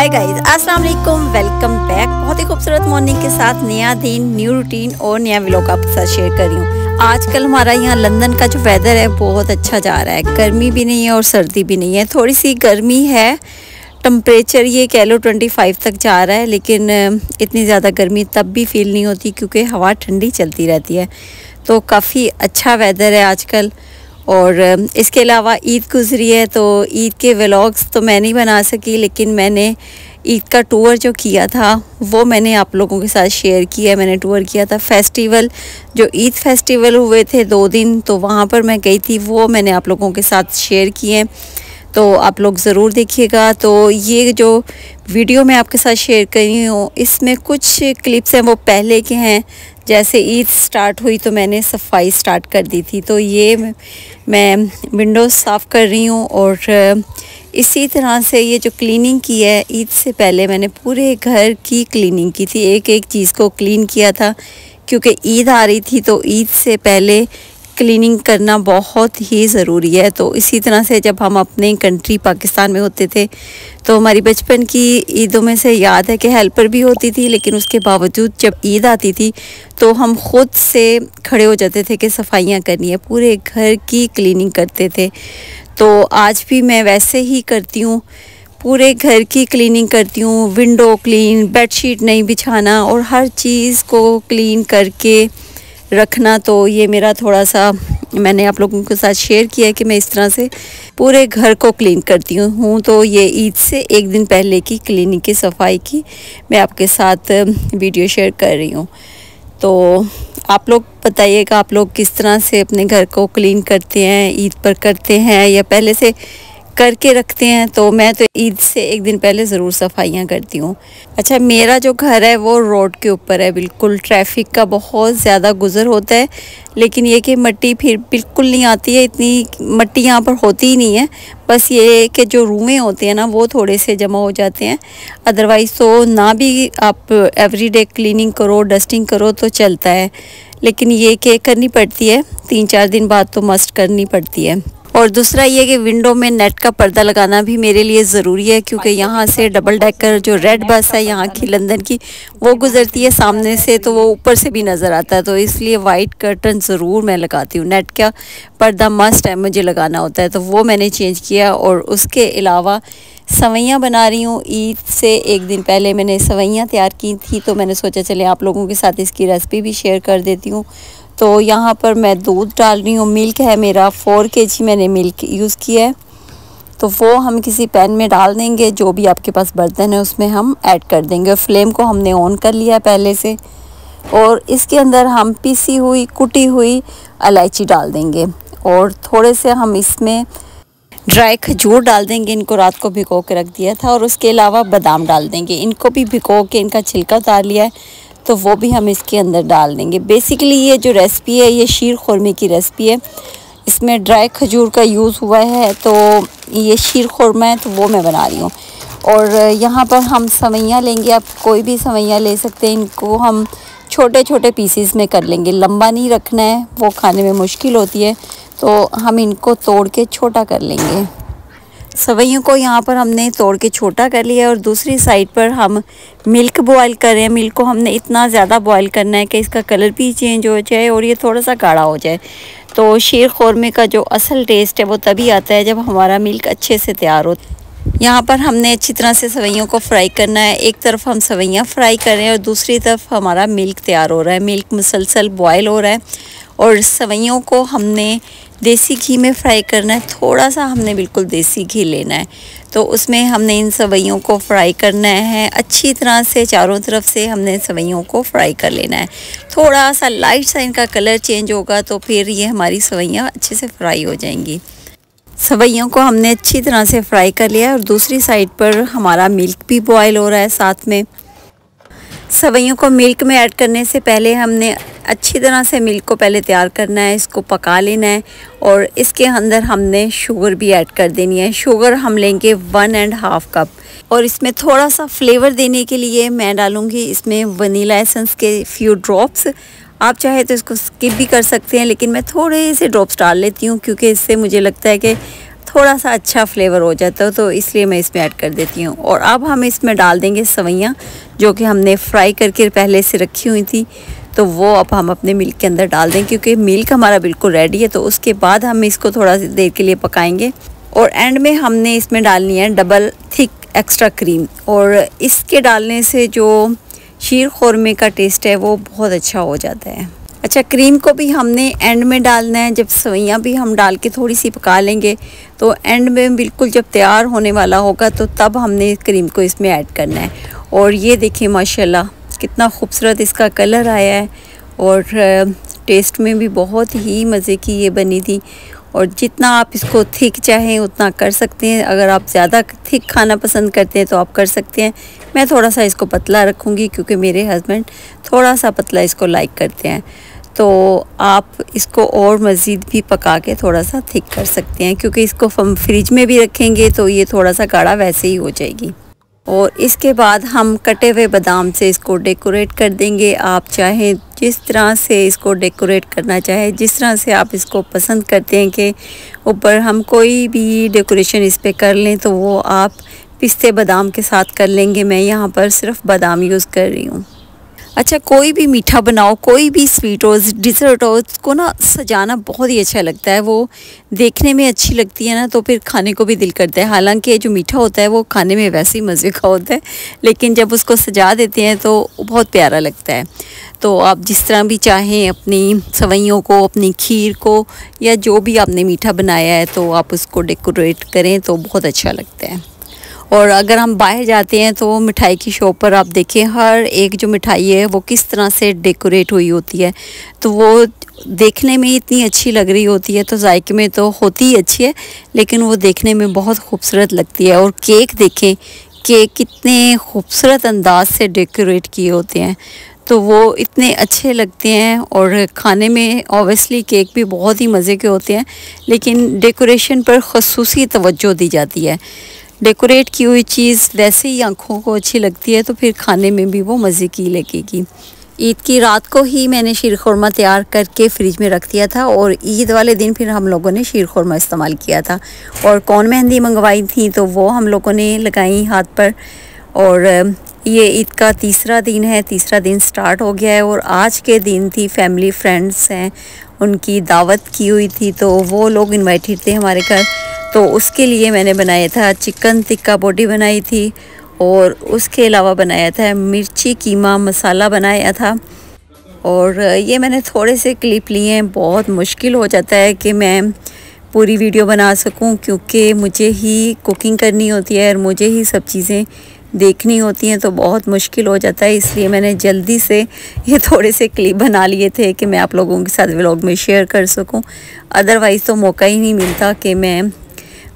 Hi guys, अस्सलाम वालेकुम, welcome back. बहुत ही खूबसूरत मॉर्निंग के साथ नया दिन, न्यू रूटीन और नया व्लॉग आपके साथ शेयर कर रही हूँ। आजकल हमारा यहाँ लंदन का जो वेदर है बहुत अच्छा जा रहा है। गर्मी भी नहीं है और सर्दी भी नहीं है, थोड़ी सी गर्मी है। टेम्परेचर ये कह लो 25 तक जा रहा है, लेकिन इतनी ज़्यादा गर्मी तब भी फील नहीं होती क्योंकि हवा ठंडी चलती रहती है। तो काफ़ी अच्छा वेदर है आजकल। और इसके अलावा ईद गुज़री है, तो ईद के व्लॉग्स तो मैं नहीं बना सकी, लेकिन मैंने ईद का टूर जो किया था वो मैंने आप लोगों के साथ शेयर किया है। मैंने टूर किया था फेस्टिवल, जो ईद फेस्टिवल हुए थे 2 दिन, तो वहाँ पर मैं गई थी, वो मैंने आप लोगों के साथ शेयर किए, तो आप लोग ज़रूर देखिएगा। तो ये जो वीडियो मैं आपके साथ शेयर कर रही हूँ, इसमें कुछ क्लिप्स हैं वो पहले के हैं। जैसे ईद स्टार्ट हुई तो मैंने सफाई स्टार्ट कर दी थी, तो ये मैं विंडोज़ साफ़ कर रही हूँ। और इसी तरह से ये जो क्लीनिंग की है, ईद से पहले मैंने पूरे घर की क्लीनिंग की थी, एक एक चीज़ को क्लीन किया था क्योंकि ईद आ रही थी, तो ईद से पहले क्लीनिंग करना बहुत ही ज़रूरी है। तो इसी तरह से जब हम अपने कंट्री पाकिस्तान में होते थे, तो हमारी बचपन की ईदों में से याद है कि हेल्पर भी होती थी, लेकिन उसके बावजूद जब ईद आती थी तो हम ख़ुद से खड़े हो जाते थे कि सफाइयाँ करनी है, पूरे घर की क्लीनिंग करते थे। तो आज भी मैं वैसे ही करती हूँ, पूरे घर की क्लीनिंग करती हूँ, विंडो क्लीन, बेडशीट नहीं बिछाना और हर चीज़ को क्लीन करके रखना। तो ये मेरा थोड़ा सा मैंने आप लोगों के साथ शेयर किया है कि मैं इस तरह से पूरे घर को क्लीन करती हूँ। तो ये ईद से एक दिन पहले की क्लीनिंग की सफाई की मैं आपके साथ वीडियो शेयर कर रही हूँ। तो आप लोग बताइएगा, आप लोग किस तरह से अपने घर को क्लीन करते हैं, ईद पर करते हैं या पहले से करके रखते हैं। तो मैं तो ईद से एक दिन पहले ज़रूर सफाइयाँ करती हूँ। अच्छा, मेरा जो घर है वो रोड के ऊपर है, बिल्कुल ट्रैफिक का बहुत ज़्यादा गुज़र होता है, लेकिन ये कि मिट्टी फिर बिल्कुल नहीं आती है, इतनी मिट्टी यहाँ पर होती ही नहीं है। बस ये कि जो रूमें होते हैं ना वो थोड़े से जमा हो जाते हैं, अदरवाइज़ तो ना भी आप एवरीडे क्लीनिंग करो, डस्टिंग करो तो चलता है, लेकिन ये कि करनी पड़ती है, 3-4 दिन बाद तो मस्ट करनी पड़ती है। और दूसरा ये कि विंडो में नेट का पर्दा लगाना भी मेरे लिए ज़रूरी है, क्योंकि यहाँ से डबल डेकर जो रेड बस है यहाँ की लंदन की, वो गुज़रती है सामने से, तो वो ऊपर से भी नज़र आता है, तो इसलिए वाइट कर्टन ज़रूर मैं लगाती हूँ। नेट का पर्दा मस्ट है मुझे लगाना होता है, तो वो मैंने चेंज किया। और उसके अलावा सवैयाँ बना रही हूँ। ईद से एक दिन पहले मैंने सवैयाँ तैयार की थी, तो मैंने सोचा चले आप लोगों के साथ इसकी रेसिपी भी शेयर कर देती हूँ। तो यहाँ पर मैं दूध डाल रही हूँ, मिल्क है मेरा 4 kg मैंने मिल्क यूज़ किया है, तो वो हम किसी पैन में डाल देंगे, जो भी आपके पास बर्तन है उसमें हम ऐड कर देंगे। फ्लेम को हमने ऑन कर लिया है पहले से, और इसके अंदर हम पिसी हुई कुटी हुई इलायची डाल देंगे, और थोड़े से हम इसमें ड्राई खजूर डाल देंगे, इनको रात को भिगो के रख दिया था, और उसके अलावा बादाम डाल देंगे, इनको भी भिगो के इनका छिलका उतार लिया है, तो वो भी हम इसके अंदर डाल देंगे। बेसिकली ये जो रेसिपी है ये शीर खुरमे की रेसिपी है, इसमें ड्राई खजूर का यूज़ हुआ है, तो ये शीर खुरमा है, तो वो मैं बना रही हूँ। और यहाँ पर हम सवैयाँ लेंगे, आप कोई भी सवैयाँ ले सकते हैं, इनको हम छोटे छोटे पीसीस में कर लेंगे, लंबा नहीं रखना है, वो खाने में मुश्किल होती है, तो हम इनको तोड़ के छोटा कर लेंगे। सवैयों को यहाँ पर हमने तोड़ के छोटा कर लिया, और दूसरी साइड पर हम मिल्क बॉईल कर रहे हैं। मिल्क को हमने इतना ज़्यादा बॉईल करना है कि इसका कलर भी चेंज हो जाए और ये थोड़ा सा गाढ़ा हो जाए। तो शीर खुरमे का जो असल टेस्ट है वो तभी आता है जब हमारा मिल्क अच्छे से तैयार हो। यहाँ पर हमने अच्छी तरह से सवैयों को फ्राई करना है। एक तरफ हम सवैयाँ फ्राई कर रहे हैं और दूसरी तरफ हमारा मिल्क तैयार हो रहा है, मिल्क मुसलसल बॉयल हो रहा है। और सवैयों को हमने देसी घी में फ्राई करना है, थोड़ा सा हमने बिल्कुल देसी घी लेना है, तो उसमें हमने इन सवैयों को फ्राई करना है अच्छी तरह से, चारों तरफ से हमने सवैयों को फ्राई कर लेना है। थोड़ा सा लाइट सा इनका कलर चेंज होगा तो फिर ये हमारी सवैयाँ अच्छे से फ्राई हो जाएंगी। सवैयों को हमने अच्छी तरह से फ्राई कर लिया, और दूसरी साइड पर हमारा मिल्क भी बॉयल हो रहा है साथ में। सवैयों को मिल्क में ऐड करने से पहले हमने अच्छी तरह से मिल्क को पहले तैयार करना है, इसको पका लेना है, और इसके अंदर हमने शुगर भी ऐड कर देनी है। शुगर हम लेंगे 1.5 कप, और इसमें थोड़ा सा फ्लेवर देने के लिए मैं डालूँगी इसमें वनीला एसेंस के फ्यू ड्रॉप्स। आप चाहे तो इसको स्किप भी कर सकते हैं, लेकिन मैं थोड़े से ड्रॉप्स डाल लेती हूँ क्योंकि इससे मुझे लगता है कि थोड़ा सा अच्छा फ्लेवर हो जाता है, तो इसलिए मैं इसमें ऐड कर देती हूँ। और अब हम इसमें डाल देंगे सवैयाँ, जो कि हमने फ्राई करके पहले से रखी हुई थी। तो वो अब हम अपने मिल्क के अंदर डाल दें, क्योंकि मिल्क हमारा बिल्कुल रेडी है। तो उसके बाद हम इसको थोड़ा सी देर के लिए पकाएंगे। और एंड में हमने इसमें डालनी है डबल थिक एक्स्ट्रा क्रीम। और इसके डालने से जो शीर खुरमे का टेस्ट है वो बहुत अच्छा हो जाता है। अच्छा, क्रीम को भी हमने एंड में डालना है, जब सवैयाँ भी हम डाल के थोड़ी सी पका लेंगे। तो एंड में बिल्कुल जब तैयार होने वाला होगा तो तब हमने क्रीम को इसमें ऐड करना है। और ये देखिए माशाल्लाह कितना खूबसूरत इसका कलर आया है, और टेस्ट में भी बहुत ही मज़े की ये बनी थी। और जितना आप इसको थिक चाहें उतना कर सकते हैं। अगर आप ज़्यादा थिक खाना पसंद करते हैं तो आप कर सकते हैं। मैं थोड़ा सा इसको पतला रखूँगी, क्योंकि मेरे हस्बैंड थोड़ा सा पतला इसको लाइक करते हैं। तो आप इसको और मज़ीद भी पका के थोड़ा सा थिक कर सकते हैं, क्योंकि इसको हम फ्रिज में भी रखेंगे तो ये थोड़ा सा गाढ़ा वैसे ही हो जाएगी। और इसके बाद हम कटे हुए बादाम से इसको डेकोरेट कर देंगे। आप चाहें जिस तरह से इसको डेकोरेट करना चाहें, जिस तरह से आप इसको पसंद करते हैं कि ऊपर हम कोई भी डेकोरेशन इस पर कर लें, तो वो आप पिस्ते बादाम के साथ कर लेंगे। मैं यहाँ पर सिर्फ बादाम यूज़ कर रही हूँ। अच्छा, कोई भी मीठा बनाओ, कोई भी स्वीट हो, डिज़र्ट हो, उसको ना सजाना बहुत ही अच्छा लगता है। वो देखने में अच्छी लगती है ना, तो फिर खाने को भी दिल करता है। हालांकि जो मीठा होता है वो खाने में वैसे ही मज़े का होता है, लेकिन जब उसको सजा देते हैं तो बहुत प्यारा लगता है। तो आप जिस तरह भी चाहें अपनी सवैयों को, अपनी खीर को, या जो भी आपने मीठा बनाया है, तो आप उसको डेकोरेट करें तो बहुत अच्छा लगता है। और अगर हम बाहर जाते हैं तो मिठाई की शॉप पर आप देखें, हर एक जो मिठाई है वो किस तरह से डेकोरेट हुई होती है। तो वो देखने में इतनी अच्छी लग रही होती है, तो जायके में तो होती ही अच्छी है, लेकिन वो देखने में बहुत खूबसूरत लगती है। और केक देखें, केक कितने खूबसूरत अंदाज से डेकोरेट किए होते हैं, तो वो इतने अच्छे लगते हैं। और खाने में ऑब्वियसली केक भी बहुत ही मज़े के होते हैं, लेकिन डेकोरेशन पर ख़ुसूसी तवज्जो दी जाती है। डेकोरेट की हुई चीज़ वैसे ही आँखों को अच्छी लगती है, तो फिर खाने में भी वो मज़े की लगेगी। ईद की रात को ही मैंने शीर खुरमा तैयार करके फ्रिज में रख दिया था, और ईद वाले दिन फिर हम लोगों ने शीर खुरमा इस्तेमाल किया था। और कौन मेहंदी मंगवाई थी तो वो हम लोगों ने लगाई हाथ पर। और ये ईद का तीसरा दिन है, तीसरा दिन स्टार्ट हो गया है। और आज के दिन थी फैमिली फ्रेंड्स हैं, उनकी दावत की हुई थी, तो वो लोग इन्वाइटेड थे हमारे घर। तो उसके लिए मैंने बनाया था चिकन टिक्का बोटी बनाई थी, और उसके अलावा बनाया था मिर्ची कीमा मसाला बनाया था। और ये मैंने थोड़े से क्लिप लिए हैं। बहुत मुश्किल हो जाता है कि मैं पूरी वीडियो बना सकूं, क्योंकि मुझे ही कुकिंग करनी होती है और मुझे ही सब चीज़ें देखनी होती हैं, तो बहुत मुश्किल हो जाता है। इसलिए मैंने जल्दी से ये थोड़े से क्लिप बना लिए थे कि मैं आप लोगों के साथ व्लॉग में शेयर कर सकूं। अदरवाइज़ तो मौका ही नहीं मिलता कि मैं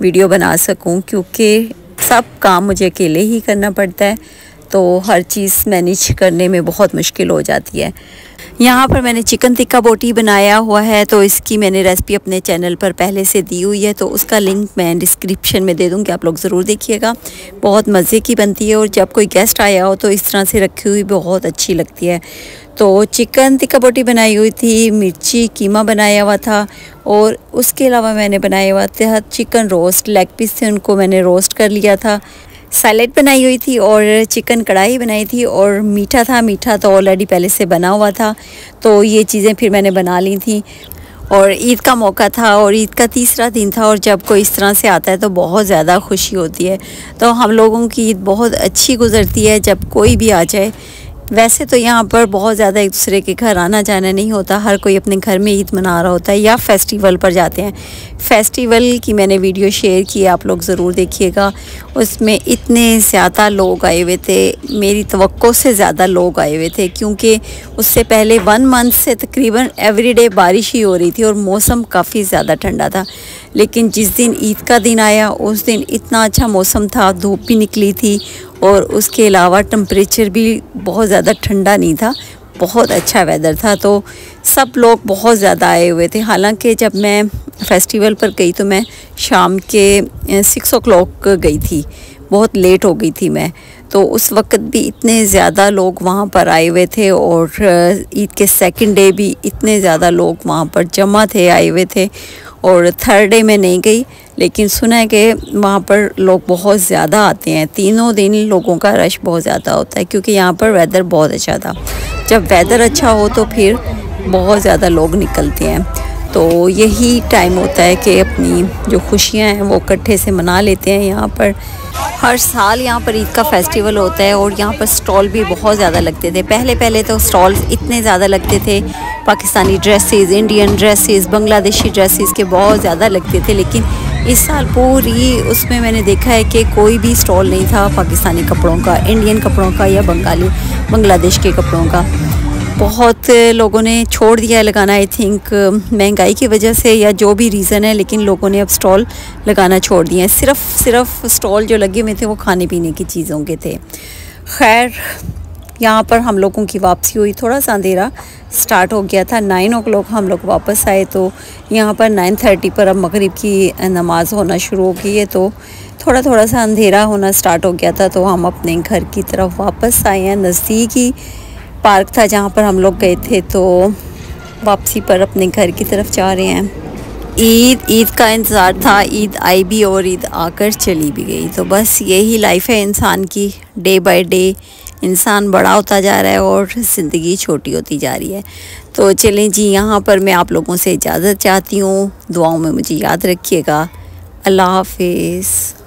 वीडियो बना सकूं, क्योंकि सब काम मुझे अकेले ही करना पड़ता है, तो हर चीज़ मैनेज करने में बहुत मुश्किल हो जाती है। यहाँ पर मैंने चिकन टिक्का बोटी बनाया हुआ है, तो इसकी मैंने रेसिपी अपने चैनल पर पहले से दी हुई है, तो उसका लिंक मैं डिस्क्रिप्शन में दे दूँगी, आप लोग ज़रूर देखिएगा। बहुत मज़े की बनती है, और जब कोई गेस्ट आया हो तो इस तरह से रखी हुई बहुत अच्छी लगती है। तो चिकन टिक्का बोटी बनाई हुई थी, मिर्ची कीमा बनाया हुआ था, और उसके अलावा मैंने बनाया हुआ था चिकन रोस्ट। लेग पीस थे, उनको मैंने रोस्ट कर लिया था। सैलेड बनाई हुई थी, और चिकन कढ़ाई बनाई थी, और मीठा था। मीठा तो ऑलरेडी पहले से बना हुआ था, तो ये चीज़ें फिर मैंने बना ली थी। और ईद का मौका था, और ईद का तीसरा दिन था, और जब कोई इस तरह से आता है तो बहुत ज़्यादा खुशी होती है। तो हम लोगों की ईद बहुत अच्छी गुजरती है जब कोई भी आ जाए। वैसे तो यहाँ पर बहुत ज़्यादा एक दूसरे के घर आना जाना नहीं होता, हर कोई अपने घर में ईद मना रहा होता है या फेस्टिवल पर जाते हैं। फेस्टिवल की मैंने वीडियो शेयर की, आप लोग ज़रूर देखिएगा। उसमें इतने ज़्यादा लोग आए हुए थे, मेरी तवक्को से ज़्यादा लोग आए हुए थे, क्योंकि उससे पहले 1 मंथ से तकरीबन एवरीडे बारिश ही हो रही थी और मौसम काफ़ी ज़्यादा ठंडा था। लेकिन जिस दिन ईद का दिन आया उस दिन इतना अच्छा मौसम था, धूप भी निकली थी, और उसके अलावा टेम्परेचर भी बहुत ज़्यादा ठंडा नहीं था, बहुत अच्छा वेदर था। तो सब लोग बहुत ज़्यादा आए हुए थे। हालांकि जब मैं फेस्टिवल पर गई तो मैं शाम के 6 o'clock गई थी, बहुत लेट हो गई थी मैं। तो उस वक्त भी इतने ज़्यादा लोग वहाँ पर आए हुए थे, और ईद के सेकंड डे भी इतने ज़्यादा लोग वहाँ पर जमा थे, आए हुए थे। और थर्ड डे मैं नहीं गई, लेकिन सुना है कि वहाँ पर लोग बहुत ज़्यादा आते हैं, तीनों दिन लोगों का रश बहुत ज़्यादा होता है क्योंकि यहाँ पर वेदर बहुत अच्छा था। जब वेदर अच्छा हो तो फिर बहुत ज़्यादा लोग निकलते हैं। तो यही टाइम होता है कि अपनी जो खुशियाँ हैं वो इकट्ठे से मना लेते हैं। यहाँ पर हर साल यहाँ पर ईद का फेस्टिवल होता है और यहाँ पर स्टॉल भी बहुत ज़्यादा लगते थे। पहले तो स्टॉल इतने ज़्यादा लगते थे, Pakistani dresses, Indian dresses, Bangladeshi dresses के बहुत ज़्यादा लगते थे। लेकिन इस साल पूरी उसमें मैंने देखा है कि कोई भी स्टॉल नहीं था पाकिस्तानी कपड़ों का, इंडियन कपड़ों का या बांग्लादेश के कपड़ों का। बहुत लोगों ने छोड़ दिया है लगाना, आई थिंक महंगाई की वजह से या जो भी रीज़न है, लेकिन लोगों ने अब स्टॉल लगाना छोड़ दिए हैं। सिर्फ स्टॉल जो लगे हुए थे वो खाने पीने की चीज़ों के थे। खैर, यहाँ पर हम लोगों की वापसी हुई, थोड़ा सा अंधेरा स्टार्ट हो गया था। 9 o'clock हम लोग वापस आए, तो यहाँ पर 9:30 पर अब मगरिब की नमाज़ होना शुरू हो गई है, तो थोड़ा सा अंधेरा होना स्टार्ट हो गया था। तो हम अपने घर की तरफ वापस आए हैं। नज़दीक ही पार्क था जहाँ पर हम लोग गए थे, तो वापसी पर अपने घर की तरफ जा रहे हैं। ईद का इंतज़ार था, ईद आई भी और ईद आकर चली भी गई। तो बस यही लाइफ है इंसान की, डे बाय डे इंसान बड़ा होता जा रहा है और ज़िंदगी छोटी होती जा रही है। तो चलें जी, यहाँ पर मैं आप लोगों से इजाज़त चाहती हूँ। दुआओं में मुझे याद रखिएगा। अल्लाह हाफिज़।